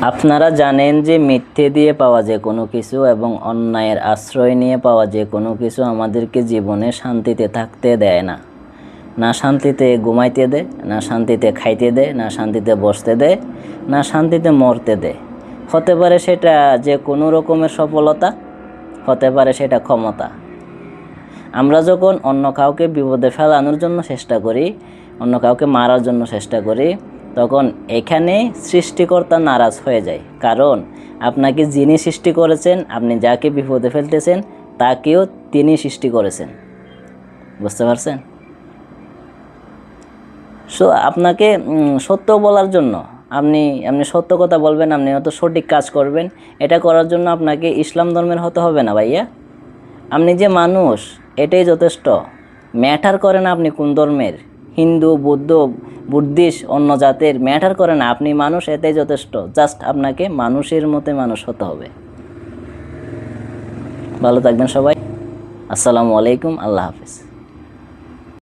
আপনারা জানেন যে মিথ্যে দিয়ে পাওয়া যে কোনো কিছু এবং অন্যায়ের আশ্রয় নিয়ে পাওয়া যে কোনো কিছু আমাদেরকে জীবনে শান্তিতে থাকতে দেয় না। না শান্তিতে ঘুমাইতে দেয়, না শান্তিতে খাইতে দেয়, না শান্তিতে বসতে দেয়, না শান্তিতে মরতে দেয়। হতে পারে সেটা যে কোনো রকমের সফলতা, হতে পারে সেটা ক্ষমতা। আমরা যখন অন্য কাউকে বিপদে ফেলানোর জন্য চেষ্টা করি, অন্য কাউকে মারার জন্য চেষ্টা করি, তখন এখানে সৃষ্টিকর্তা নারাজ হয়ে যায়। কারণ আপনাকে যিনি সৃষ্টি করেছেন, আপনি যাকে বিপদে ফেলতেছেন তাকেও তিনি সৃষ্টি করেছেন। বুঝতে পারছেন? আপনাকে সত্য বলার জন্য আপনি সত্য কথা বলবেন, আপনি হয়তো সঠিক কাজ করবেন। এটা করার জন্য আপনাকে ইসলাম ধর্মের হতে হবে না ভাইয়া। আপনি যে মানুষ এটাই যথেষ্ট। ম্যাটার করে না আপনি কোন ধর্মের, হিন্দু, বৌদ্ধ, বুদ্ধিস্ট, অন্য জাতের, ম্যাটার করে না। আপনি মানুষ, এটাই যথেষ্ট। জাস্ট আপনাকে মানুষের মতো মানুষ হতে হবে। ভালো থাকবেন সবাই। আসসালামু আলাইকুম। আল্লাহ হাফিজ।